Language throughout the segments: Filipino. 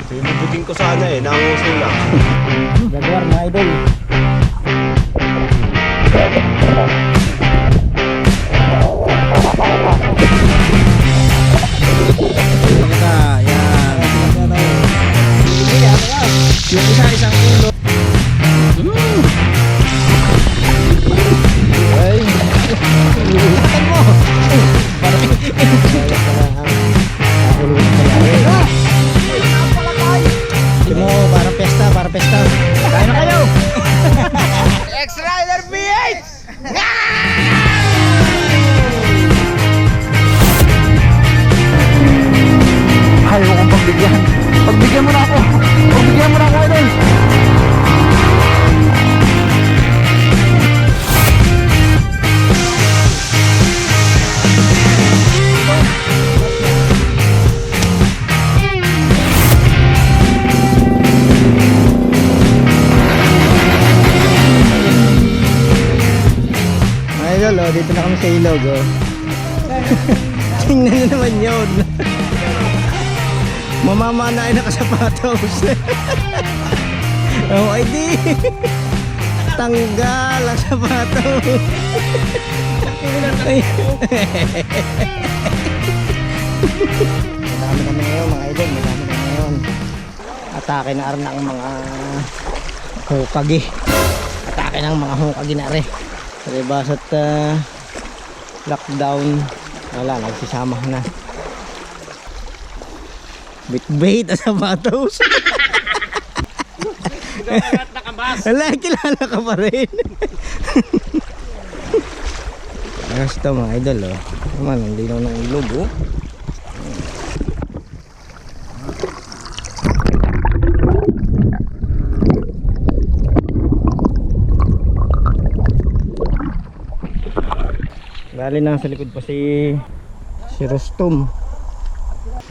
Sinubutin ko sana eh, nanguso lang. Jaguar mga idol. Kita, yan. Yung isa, isang kilo. Ay. Ilutan mo. Parang mo, parang pesta, parang pesta. Kain na kayo. X-Rider PH! Ayaw kong pagbigyan. Pagbigyan mo na ako. Pagbigyan mo na ako, idol. Idol, oh, dito na kami sa ilog, oh. Tingnan nyo naman yun. Mamamanain na kasapatos. Oh, ay di. Tanggal ang sapatos. Madami kami ngayon mga idol, madami kami ngayon. Atake na rin ang mga hukagi. Atake ng mga hukagi na rin. Palibas at lockdown, wala, nagsisama na. Bait at sapatos. Wala, kilala ka pa rin. Ayos ito mga idol, oh. Naman, ang linaw ng ilog, oh. Dali na sa likod pa si Rostom.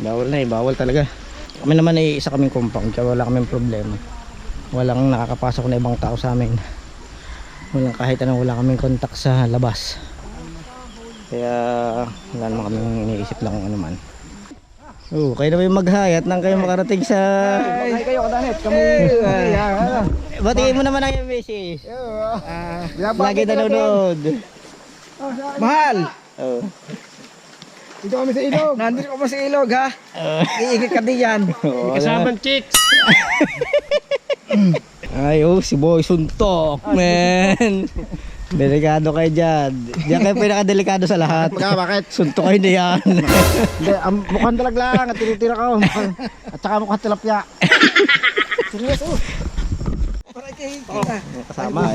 Bawal na eh, bawal talaga. Kami naman ay isa kaming compound, kaya wala kaming problema. Walang nakakapasok na ibang tao sa amin. Walang kahit anong, wala kaming contact sa labas. Kaya wala naman kaming iniisip lang kung ano man. Oh, kayo naman yung mag-hi at nang kayo makarating sa... Ay, kayo kadanit. Kami... Batiin mo naman ang message. Lagi nanonood. Mahal! Oh. Dito kami sa ilog. Nandito kami sa ilog, ha? Iigit ka din yan. Kasamang chicks. Ay, oh, si Boy Suntok, man. Delikado kayo dyan. Diyan kayo pinakadelikado sa lahat. Bakit? Suntok kayo na yan. Hindi, mukhang dalag lang at tinitira ko. At saka mukhang tilapia. Seryoso. Para kay kita. Kasama,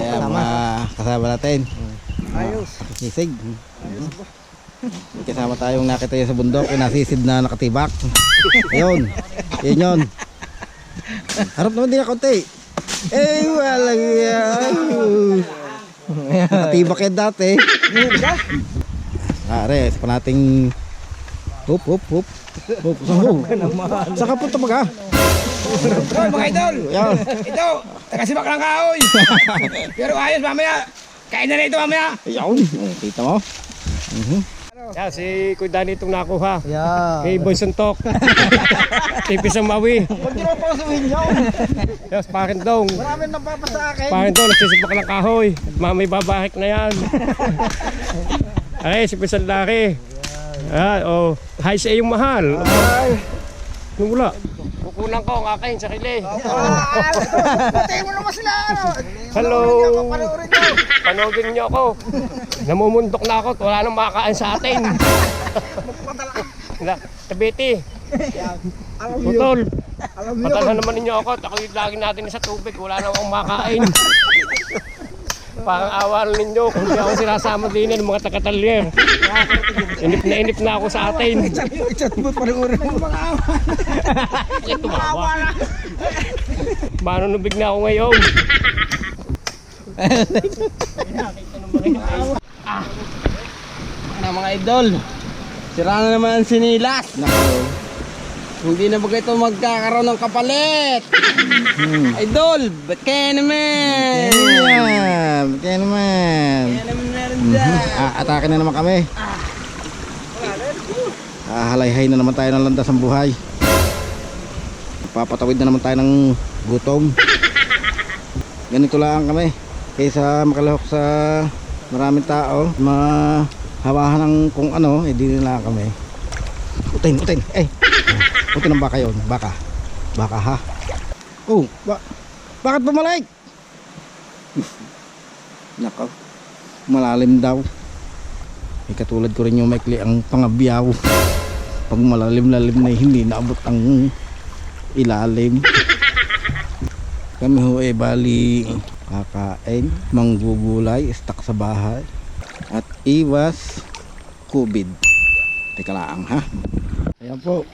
kasama natin. Ayos. Sisig. Kasama tayong nakita yun sa bundok, yung nasisid na nakatibak. Yun, yun yun. Harap naman din na konti. Eh, walang yan. Nakatibak yan dati. Are, sa pa nating hup. Saka punta mag Hoy, mga idol! Yan. Ito! Tagasibak ng kahoy! Pero ayos, mamaya! Kain na ito mamaya! Yan, kita mo. Yan, si Kuy Danny itong nakuha. Yan. Kay Boy Suntok. Tipis ang mawi. Huwag nyo pa usuin yun! Yes, pakin dong. Maraming napapa sa akin! Pakin dong, nagsisibak ng kahoy. Mamay babahik na yan. Ay, si Pisan Laki. Ah, oh, hi sa iyong mahal. Ay! Nung wala. Kukunan ko ang akin sa kili. Patayin mo naman sila! Hello. Panoorin nyo! Panoodin niyo ako. Namumundok na ako at wala nang makakain sa atin. Tabiti. Putol. Patalhan naman ninyo ako at ako yung lagi natin sa tubig. Wala nang akong makain. Parang awal ninyo kung hindi ako sinasama din ng mga taga-talyer. Inip na ako sa atin. Chat mo, panoorin mo mga awa! Ito tumawa. Manunubig na ako ngayon. Na mga idol, sira na naman sinilas. Hindi na ba ito magkakaroon ng kapalit? Idol, ba't kaya naman? Ba't kaya naman? Atake na naman kami. Halayhay na naman tayo ng landas ng buhay. Papatawid na naman tayo ng gutom. Ganito lang kami. Kaysa makalahok sa maraming tao, mahawahan ng kung ano, di na lang kami. Utin. Utin ng baka yun. Baka ha. Oh, bakit bumalik? Nako, malalim daw. Katulad ko rin yung maikli ang pangabiyaw. Pag malalim-lalim na hindi naabot ang ilalim. Kami ho bali kakain, manggugulay, stuck sa bahay at iwas COVID. Teka lang ha. Ayan po.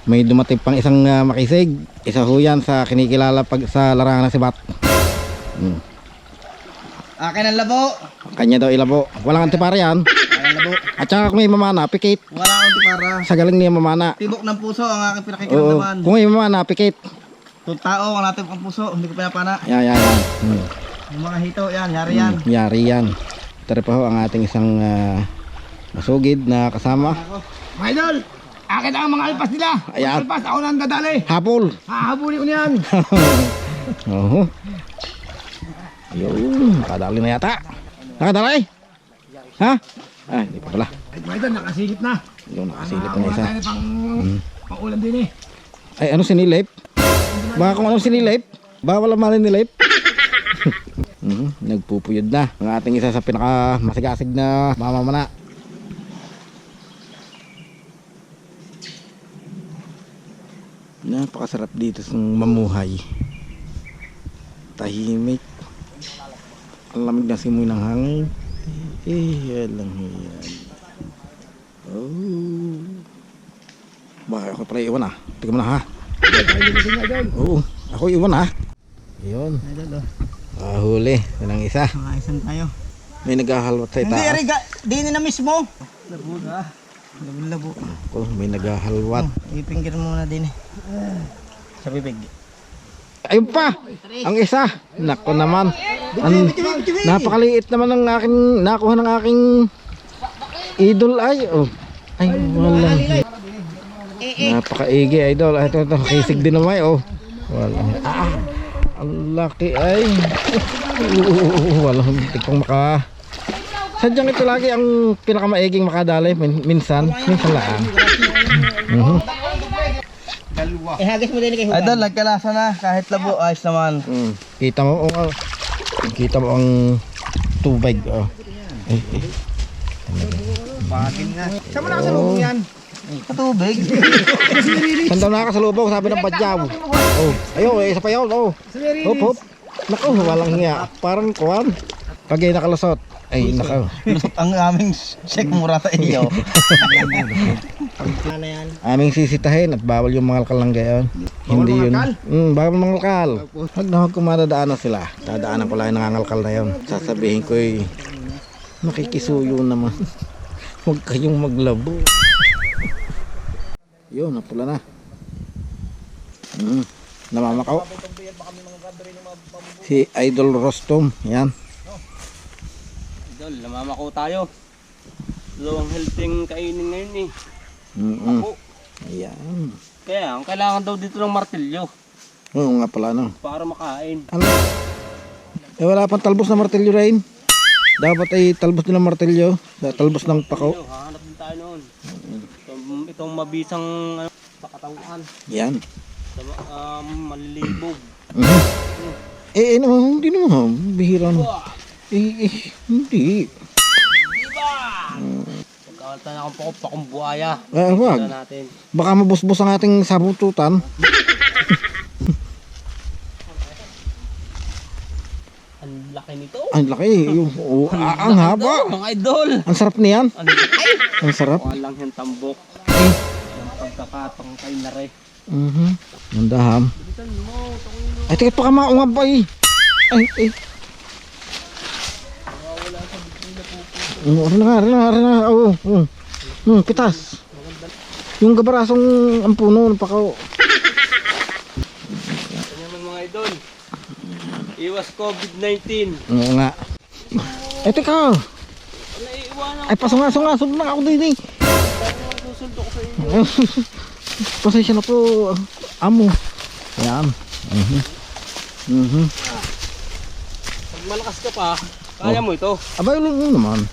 May dumating pang isang makisig. Isa ho yan sa kinikilala pag sa larangan ng sibat. Akin ang labo. Kanya daw ilabo. Walang antipara yan. Akin ang labo. At saka kung may mamana, pikit. Wala akong tipara. Sa galing niya mamana. Tibok ng puso ang aking Oo. pinakikiramdaman. Kung may mamana, pikit. Tao ang natin ang puso. Hindi ko pinapana. Yan. Yung mga hito, yan. Yari yan. Yari yan. Tara pa ho ang ating isang masugid na kasama. Mga idol! Akin ang mga alpas nila. Ayan. Alpas, ako nang dadali. Hapol. Hahabuli ko niyan. Oo. Yun, nakadali na yata. Nakadali? Ha? Ay, hindi pa pala. Mga idol, nakasilip na. Yun, nakasilip na isa. Tayo pang ulam din eh. Ay, ano sinilip? Baka kung ano sinilip? Bawal ang malin nilip. Nagpupuyod na ang ating isa sa pinaka masigasig na mamamana. Napakasarap dito sa mamuhay. Tahimik. Ang lamig na simoy ng hangin. Lang yan. Oh. Baka ako pala iwan Tingnan mo na ha. Oo, ako iwan Yun. Huli. Yan ang isa. Makaisan tayo. May naghahalwat sa itaas. Hindi, Ariga. Di na mismo. Labo na. Labo. Ako, may naghahalwat. Ipinggir muna din eh. Sa bibig. Ayun pa! Ang isa! Nako naman. Napakaliit naman ang aking nakuha ng aking idol ay. Ay, wala. Napakaigi idol. Ito, kisig din naman wala. Ang laki ay. Walang tikong maka. Sadyang ito lagi ang pinakamaiging makadali. Minsan lang. Ihagis mo din kay Hugan. Idol, nagkalasa na. Kahit labo, ayos naman. Kita mo ang tubig. Pagin na. Saan mo nakasalubong yan? Sa tubig. Saan daw nakasalubong? Sabi ng badyaw. Isa pa yun. Hop. Naku, walang hiya. Parang kuwan. Pag ay nakalusot. Ay, nakaw. Lusot ang aming check mura sa iyo. Aming sisitahin at bawal yung mangalkal ng gayon. Hindi yun. Bawal mangalkal. Huwag na kung madadaanan sila. Dadaanan ko lang yung nangangalkal na yun. Sasabihin ko makikisuyo naman. Huwag kayong maglabo. Yun, napula na. Namamakaw. Si Idol Rostom. Yan. Idol, namamako tayo. Ang healthy kainin ngayon eh. Ako. Ayan. Kaya, ang kailangan daw dito ng martilyo. Oo nga pala Para makain. Ano? Wala pang talbos na martilyo rin. Dapat ay talbos din ng martilyo. Talbos ng pako. Hahanap din tayo noon. Itong mabisang pakatawan. Yan. Malilibog. Hindi naman. Bihira naman. Hindi. Diba? Pagkakalta na akong pakong buhaya. Wag. Baka mabusbos ang ating sabututan. Ang laki nito. Ang laki. Ang haba. Mga idol. Ang sarap niyan. Ang sarap. Walang yung tambok. Yung pagkakatong kay nare. Ang daham. Ay, tikit pa ka maungab pa Ay. Rin na. Pitas. Yung gabarasong ang puno ng pakaw. Ito naman mga idol. Iwas COVID-19. Oo nga. Ay, teka. Naiiwanan Ay, pasungasong na ako din sundo ko sa inyo. Pasensya na po, amo. Yan. Pag malakas ka pa, kaya mo ito. Aba, yun naman.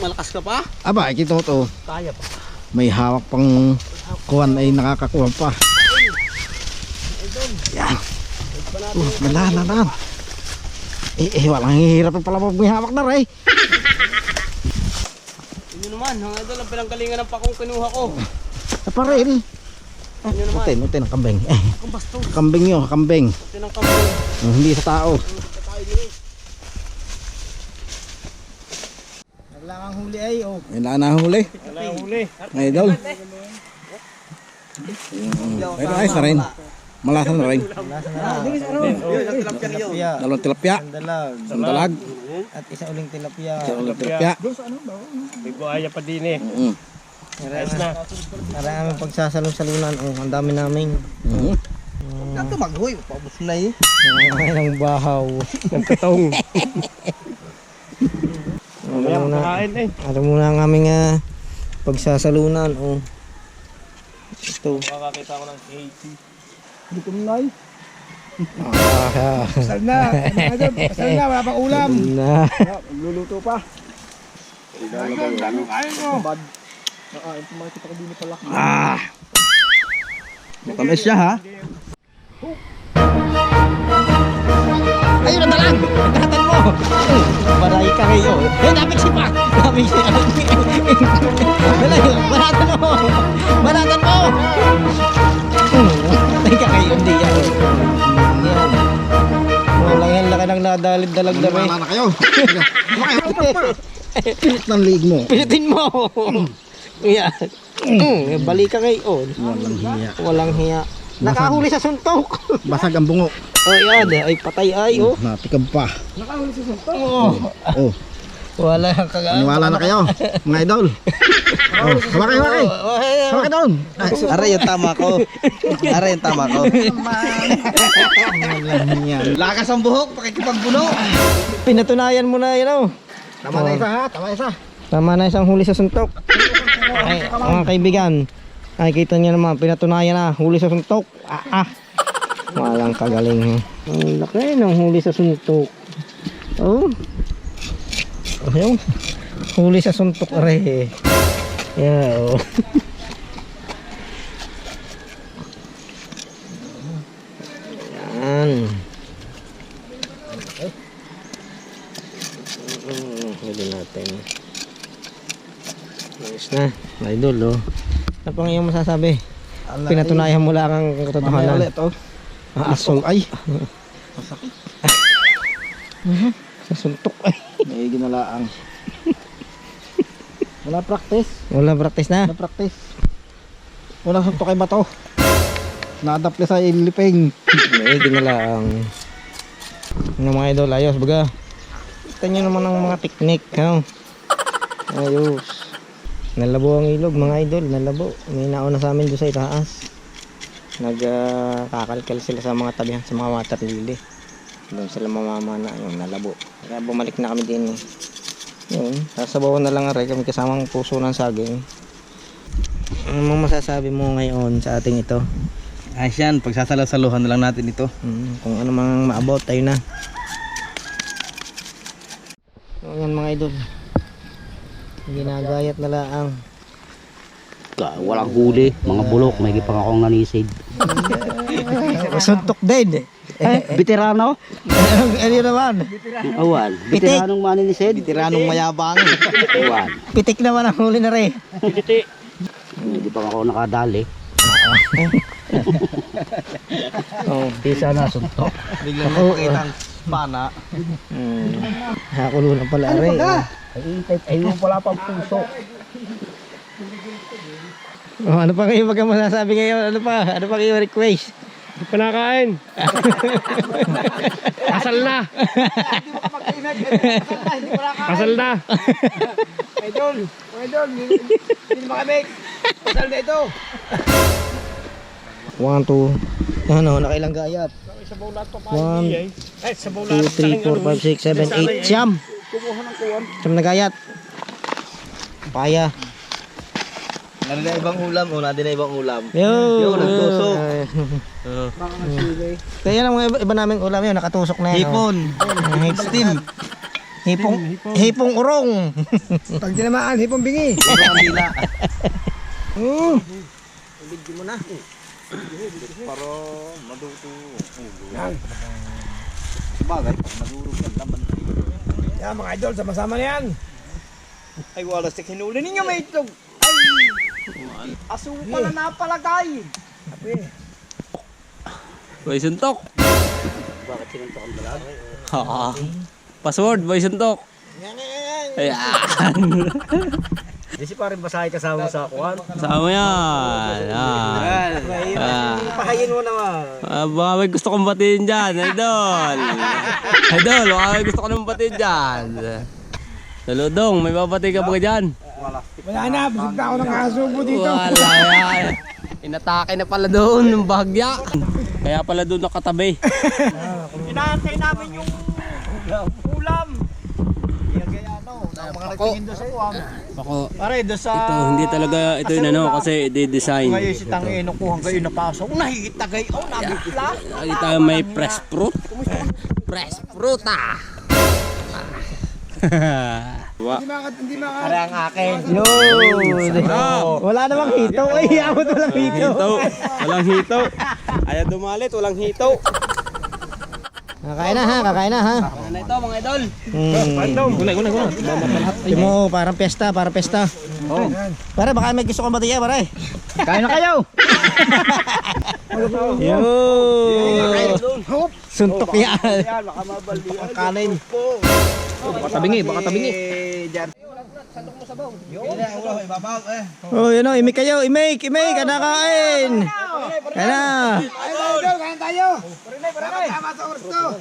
Malakas ka pa? Aba, kita mo to. Kaya pa. May hawak pang kuwan ay nakakakuha pa. Yan. Nalan. Walang hihirap pala pag may hawak na rin. Yun naman, ang idol, ang pinanggalingan ng pakong kinuha ko. Pa rin. Yun naman. Utin ang kambing. Ang basto. Kambing yun, kambing. Ito ng kamay. Hindi sa tao. Kailangan huli ay oh. May nahuli. Wala ang huli. May idol. Pero ayos na rin. Malasan na rin. Tilapia. Dalawang tilapia. Sandalag. At isa uling tilapia. Dalawang tilapia. May buhaya pa din eh. Ayos na. Maraming pagsasalong-salunan. Oh, ang dami namin. Ito maghoy. Paubos na eh. Ay, ng bahaw. Nagkatong. Kain eh. Ano muna ang aming pagsasalunan. Oh. Ito. Makakita ko ng 80. Hindi ko nalay. Sal na. Wala pang ulam. Na. Luluto pa. Kain mo. Matamis siya ha. Ayun na dalag! Nagkatan mo! Baray ka kayo. Dapit sipa! Dapit siya. Baratan mo! Baratan mo! Baray ka kayo. Hindi yan. Yan. Walang yan. Laka ng nadalid-dalag na rin. Wala na kayo. Pilit ng liig mo. Pilitin mo! Yan. Balik ka kayo. Walang hiya. Walang hiya. Nakahuli sa suntok! Basag ang bungo. Oh yan. Ay patay ay oh. Natikab pa. Oh. Wala kang kagaan. Paniwala na kayo, mga idol. Oh, hawakay. Hawakay doon. Aray yung tama ko. Aray yung tama ko. Lakas ang buhok, pakikipagbuno. Pinatunayan mo na yun oh. Tama na isa ha, tama isa. Tama na isang huli sa suntok. Ay, mga kaibigan. Ay, kita niyo naman, pinatunayan na, huli sa suntok. Walang kagaling. Ang laki ng huli sa suntok. Oh. Ayun. Huli sa suntok are. Yeah, oh. Yan. Huli natin. Ayos na, idol oh. Ano pang iyong masasabi? Pinatunayan mo lang ang katotohanan. Ulit oh. Asol ay. Masakit. Sa suntok ay. May ginalaang. Wala practice. Wala practice na. Wala practice. Wala suntok kay bato. Naadaple sa iliping. May ginalaang. Ano mga idol, ayos baga. Kita nyo naman ang mga teknik. Ano? Ayos. Nalabo ang ilog mga idol, nalabo. May nauna sa amin doon sa itaas. Nagkakalkal sila sa mga tabihan, sa mga water lily. Doon sila mamamana, yung nalabo. Kaya bumalik na kami din. Yun, sasabawan na lang aray kami kasamang puso ng saging. Ano mong masasabi mo ngayon sa ating ito? Ayos yan, pagsasalasaluhan na lang natin ito. Kung ano mang maabot, tayo na. So yan mga idol. Ginagayat na lang. Walang huli, mga bulok, may gipang akong nanisid. Suntok din. Veterano? Ano naman? Awan. Pitik. Veteranong maninisid? Tiranong mayabang. Awan. Pitik naman ang huli na rin. Hindi pa ako nakadali. Oh, Isa na suntok. Biglang nakikita ang pana. Hakulo na pala rin. Ay, yung pala pang puso. Oh, ano pa kayo masasabi ngayon? Ano pa kayo request? Hindi pa nakain. Kasal na. Kasal na. Idol, hindi makabik. Pasal na ito. 1, 2, ano, nakailang gayat? 1, 2, 3, 4, 5, 6, 7, 8, siyam. Siyam na gayat. Paya. Wala na ibang ulam, wala din na ibang ulam. Yo, nagtusok. Kaya yan ang mga iba naming ulam yun, nakatusok na yan. Hipon. Steam. Hipong urong. Pag tinamaan, hipong bingi. Puro ang bila. Ibigyan mo na. Para maduto. Sabagay, madurog yan laman. Yan mga idol, sama-sama na yan. Ay, wala sa hinuli ninyo, may itlog. Ay, aso pala napalagay. Boy Suntok. Bakit sinuntok ang dalag? Password, Boy Suntok. Ayan. Di si parin basahin kasama sa kuwan. Sama yan. Pahayin mo naman. Baka may gusto kong batiin dyan, idol. Idol, baka may gusto ko nang batiin dyan. Saludong, may babati ka ba dyan? Wala na, busog na ako ng kasubo dito. Wala yan. Inatake na pala doon ng bahagya. Kaya pala doon nakatabi. Inaantay namin yung ulam. Mga nagtingin doon sa kuwan. Ako, Pare, doon sa... ito, hindi talaga, ito yung ano, kasi i-design. Ngayon si Tangino, kuhang kayo napasok. Nahitagay, nabitla. Nakita may press fruit. Press fruit ah. Hindi maka. Para ang akin. Yun. Wala namang hito. Ay, abot walang hito. Walang hito. Ayaw dumalit, walang hito. Kakain na ha, kakain na ha. Ano ito mga idol? Guna. Ito mo, parang pesta, parang pesta. Pare, baka may gusto kong batiya, pare. Kain na kayo. Yun. Suntok yan. Ang kanin. Baka tabingi. Oh, yun o, imik kayo, imik, kanakain. Kaya na. Idol, kain tayo. Dapat tama sa oras to.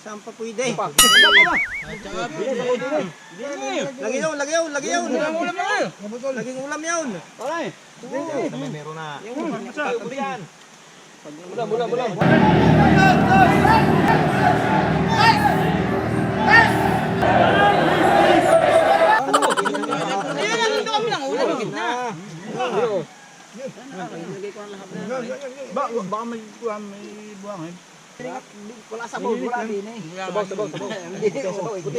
Saan pa pwede? Lagyaw. Laging ulam yun. Meron na. Mula. Baka may buwangin. Wala sabaw, wala din eh. Sabaw.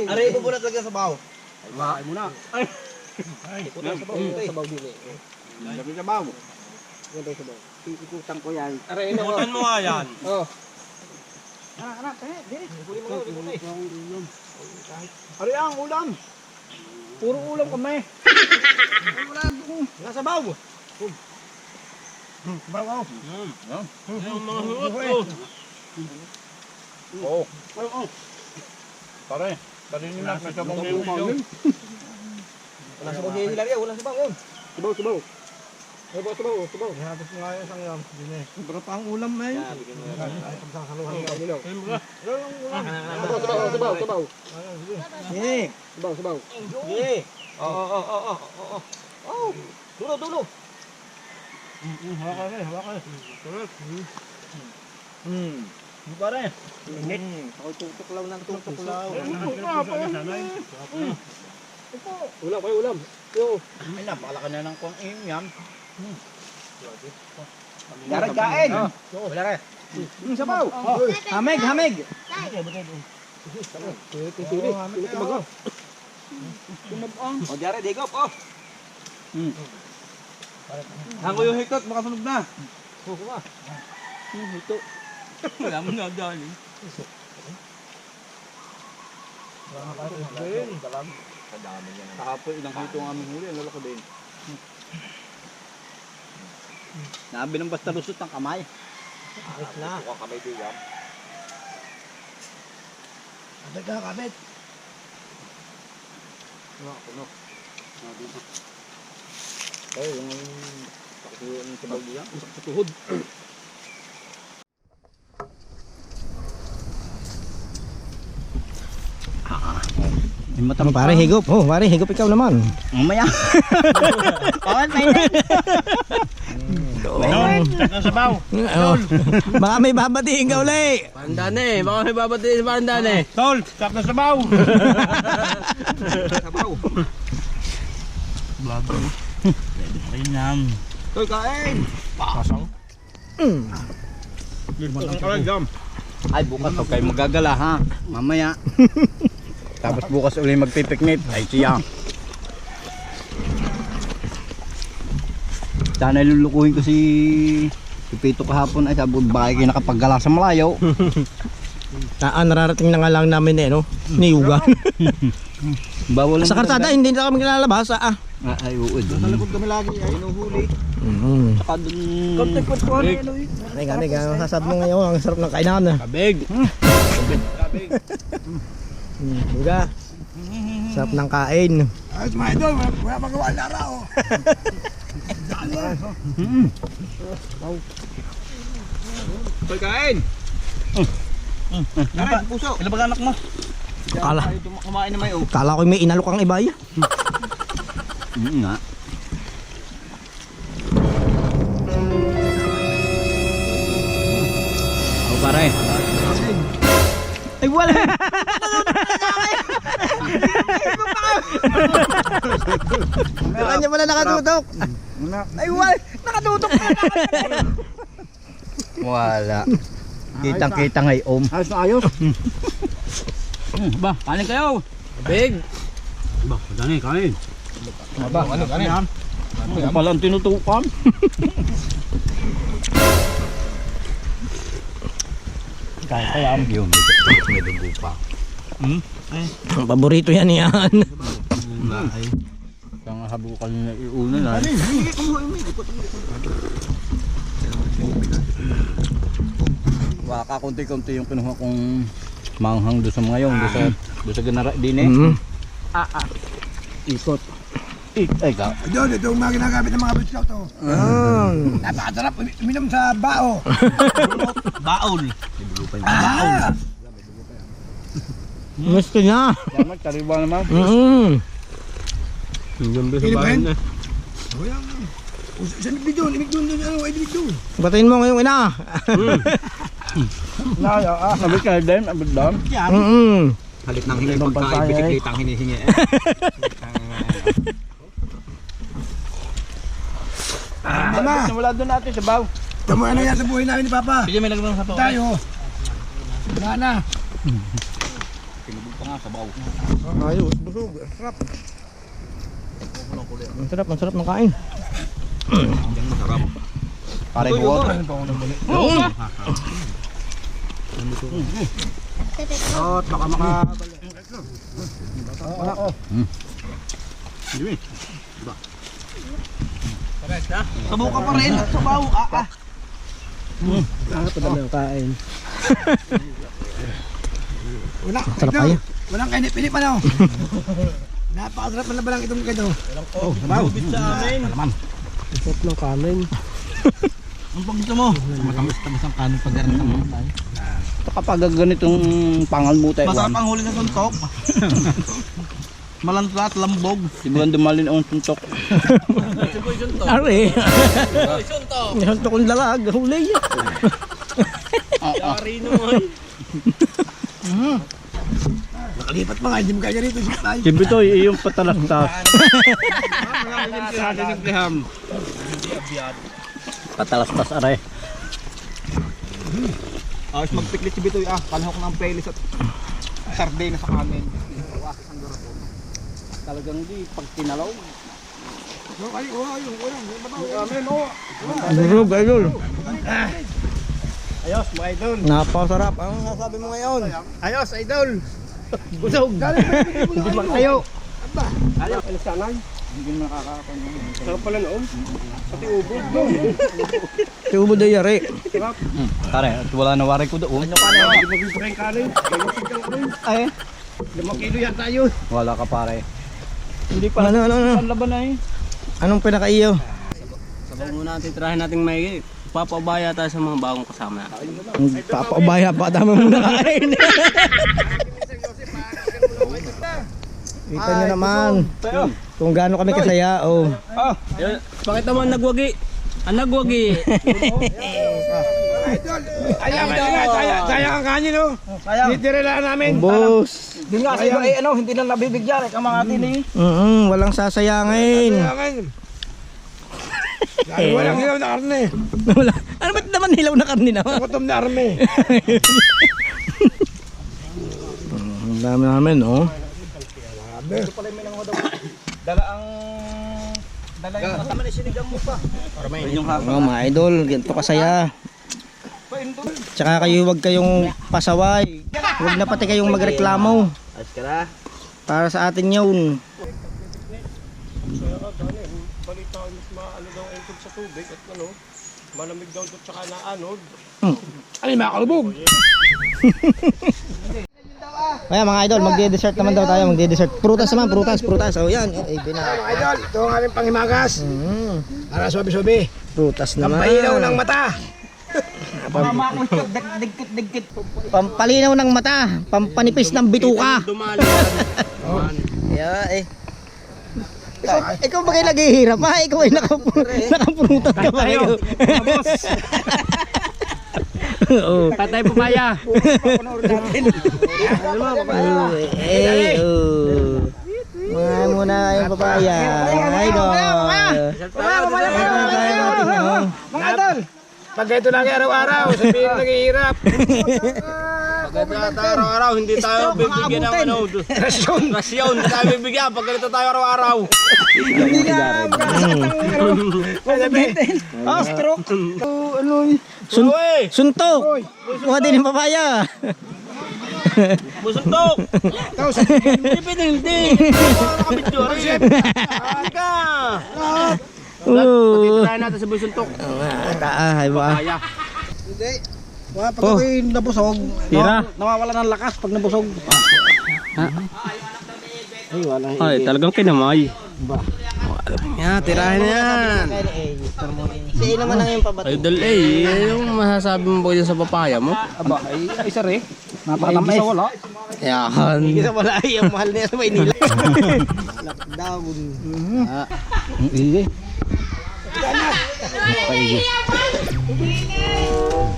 Aray, ibubulat lagi sa sabaw. Ay muna. Sabaw din eh. Lagi sabaw. Ikutan ko yan. Aray, ikutan mo nga yan. Oh. Aray ang ulam. Puro ulam kami. Wala sabaw. Sabaw. Yung mga huot ko. Oh. Pare, kanina na may sabaw yung ulam. Wala sa bagay nila rin, wala sa bagay. Sabaw. Sabaw. Tapos nga yung isang yam. Pero pa ang ulam na yun. Sabaw. Sige. Sabaw. Sige. Oh. Dulo. Hawakan. Pare. Init. Ako tutuklaw ng tutuklaw. Ulam. Ay, napakalaki na ng kuwang yan. Darag kain. Wala ka. Sabaw. Hamig. O, diare, digop. Hango yung hikot, baka sunog na. Hito. Wala mo na dyan. Kahapon, ilang hito ang aming huli, ang lalaki din. Nabi ng basta lusot ng kamay. Ayos na. Kamay din yan. Kabit. Ay, yung sabaw diyan, sa tuhod. Ano pare, higop. Oh, pare, higop ikaw naman. Mamaya. Pawan, mainit. Sabaw. Baka may babatiin ka uli. Parandane, baka may babatiin si Parandane. Tol, sarap na sabaw. Toy, kain! Ay, bukas huwag kayo magagala ha. Mamaya. Tapos bukas uli magpipiknit. Ay, siya. Sana lulukuhin ko si Pito kahapon. Ay, sabi bakit kayo nakapaggala sa malayo. Nararating na nga lang namin no? Niyugan. Bawal Sa karsada, hindi na kami lalabas. Ay, uod. Nalagod kami lagi. Ay, inuhuli. Saka dun... Kami, sasabi mo ngayon, ang sarap ng kainan. Kabig. Buga. Sarap ng kain. Ay, mga idol, wala magawa na raw. Toy, kain! Kain, puso. Ilan ba anak mo? Kumain na may Kala ko may inalok ang ibay. nga. Oh, pare. Ay, wala! Kanya pala nakatutok. Ay, wala! Nakatutok! Wala. Kitang-kita ngayon. Ayos na ayos. Ba, kanin kayo. Kabig. Ba, dani, kanin. Aba, ano yan? Ano pala ang tinutukan? Kaya kaya ang view. May dugo pa. Ang paborito yan. Kaya nga habukan na iuna na. Baka konti-konti yung kinuha kong manghang doon sa mga yun. Doon sa ganara din eh. Ikot. Ay ka. Idol, ito yung mga ginagamit ng mga Boy Scout. Napakasarap uminom sa bao. Baon. Gusto niya. Salamat, kariba naman. Yung Pili ba yun? Saan ibig doon? Ibig doon, ano, ibig doon. Batayin mo ngayong ina. Sabi ka din, abot doon. Halit ng hingi pagkain, bisikleta ang hinihingi. Mama, Wala doon natin sa baw. tamo ano yan sa buhay namin ni Papa. Sige, may nagawang sa to. Tayo. Wala na. Pinubog pa nga sa baw. Ayos, busog. Sarap. Ang sarap ng kain. Ang masarap. Pare buwot. At baka makabalik. Subukan pa rin. Sa baw. Padala ng kain. Wala. Sarap kayo. Walang kainip-inip ano. Napakasarap na balang itong kado. Oh, sabaw. Sarap ng kanin. Ang pagkita mo. Matamis-tamis ang kanin pag ganun naman tayo. Kapag ganitong pangal mo tayo. Masarap ang huli sa suntok. Malantlat, lambog. Sibulan dumalin ang suntok. Are. Nihanto kong dalag. Huli. Yari naman. Nakalipat pa nga, hindi mo kaya rito. Siyempre to, yung patalastas. Patalastas aray. Ayos magpiklit si Bitoy palihok ng playlist at sardina sa kanin. Talagang di pag tinalaw. Busog, idol. Ayos, mga idol. Napasarap. Anong sasabi mo ngayon? Ayos, idol. Busog. Hindi ba kayo? Ayaw, alisanay. Hindi mo nakakakapan. Sarap pala noon. Pati ubo. Si Ubo de Yari. Pare, at wala na wari ko doon. Ano ka na? Hindi mo bibigyan kanin. Ay, 5 kilo yan tayo. wala ka pare. Hindi pa Ano? laban na eh. Anong pinakaiyo? Sabaw muna natin, tirahin natin may papaubaya tayo sa mga bagong kasama natin. Papaubaya pa. Dami mo nakain. Kita nyo naman kung gaano kami kasaya. Oh. Pakita mo ang nagwagi. Ang nagwagi. Sayang ang kanin, no? Titirila namin. Boss. Yun nga, hindi na nabibigyan ang mga atin eh. Walang sasayangin. Walang hilaw na karne. Wala. Ano ba't naman hilaw na karne naman? Gutom na arme. Ang dami namin, oh. Oh, mga idol, ganito kasaya. Tsaka kayo huwag kayong pasaway. Huwag na pati kayong magreklamo. Para sa atin yun. Balita ko mas maano daw entod sa tubig at ano, malamig daw doon tsaka na anod. Ay, makalubog! Kaya mga idol, magde-dessert naman daw tayo, magde-dessert. Prutas naman, prutas. Oh, yan. Mga idol, ito ang aming panghimagas. Para sobi-sobi. Prutas naman. Pampailaw ng mata. Pampalinaw ng mata, pampanipis ng bituka. Yeah, ikaw ba kayo naghihirap ha? Ikaw ay nakaprutas ka ba? Tatay papaya. Mga muna yung papaya. Idol. Mga idol, pag ito lang araw-araw, sabihin naghihirap. Pag ito tayo araw-araw, hindi tayo bibigyan ng ano. Rasyon. Hindi tayo bibigyan pag ganito tayo araw-araw. Hindi ka stroke. Suntok. Kuha din yung papaya. Busuntok! Hindi! Nakabidyo rin! Halika! Patitirahan natin sa busuntok. Ay ba? Kaya. Pag ako'y nabusog, Tira. nawawala ng lakas pag nabusog. Ay, talagang kinamay. Yan, tirahin na yan. Si naman ang yung pabato. Ay, yung masasabi mo ba yun sa papaya mo? Aba, ay isa rin. Napakatamis sa wala. Yan. Isa wala yung mahal niya sa Maynila. Lockdown. Hindi.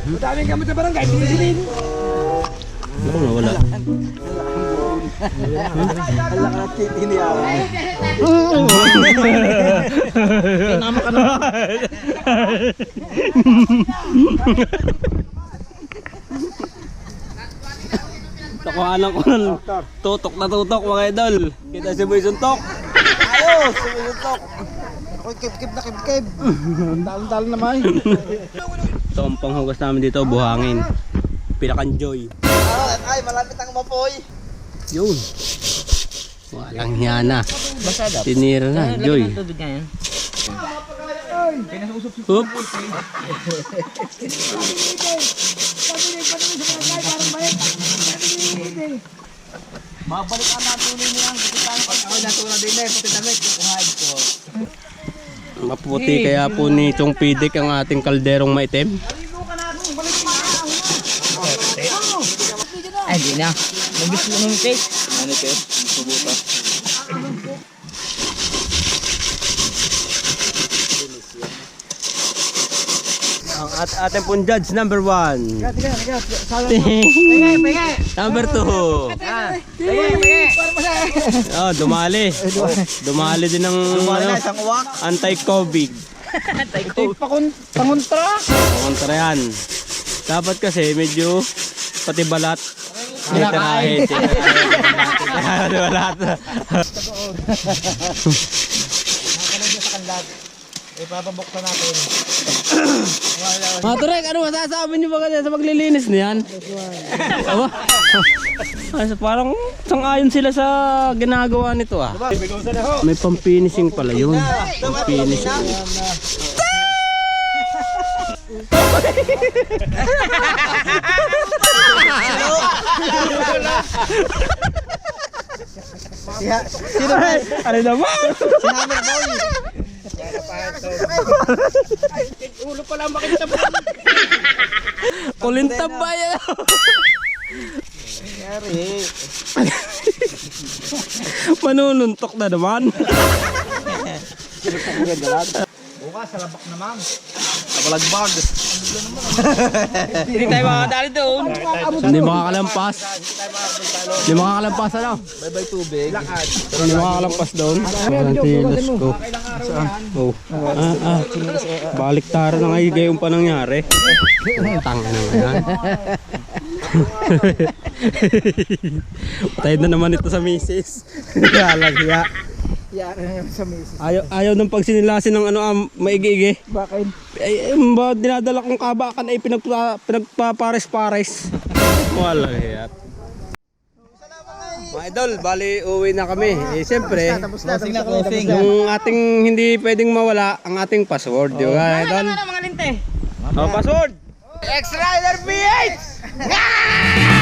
Madaming gamit sa barangay, pinisilin. Ako na, wala. Kinama ka na. Nakuhanan ko ng tutok na tutok mga idol. Kita si Boy Suntok. Ayos! Suntok. Ako'y kib-kib na kib-kib. Dalo-dalo naman. Ito ang panghugas namin dito, buhangin. Pinakanjoy. Ay, malapit ang mapoy. Yun. Walang hiya na. Tinira na, Joy. Oop. Babalikan natin ulit niyan. Ako natuna din eh, pati damit. Kuhain ko. Maputi kaya po ni Chong Pidik ang ating kalderong maitim. Ay, di na. Mag-gusto mo ng cake. Ano ito? Subuta. Ang ating pong judge number 1. Number 2. Oh, dumali. Dumali din ng anti-COVID. Pangontra. Kontra yan. Dapat kasi medyo pati balat. Titirahin. Balat. Ipapabuksan natin. Mga Turek, ano masasabi niyo ba sa maglilinis niyan? Aba? Parang sang-ayon sila sa ginagawa nito ah. May pampinising pala yun. Pampinising. Sino ba? Ano naman? Si Hammer Boy. Ulo pala makita ba? Kulintab ba yan? Manununtok na naman. Bukas, sa labak naman. Kabalagbag. Hindi tayo makakadali doon. Hindi makakalampas. Hindi makakalampas ano? Bye-bye tubig. Hindi makakalampas doon. Tilas ko. Oh. Baliktaran na ngayon gayon pa nangyari. Tanga na yan. Patay na naman ito sa misis. Yalang hiya. Yari na yung sa misis. Ayaw ng pagsinilasin ng maigi-igi. Bakit? Ay, dinadala kong kabakan ay pinagpapares-pares. Walang hiyat. Mga idol, bali uwi na kami. Eh, siyempre, yung ating hindi pwedeng mawala, ang ating password. Di ba, idol? Mga linte. Oh, password! X-Rider PH!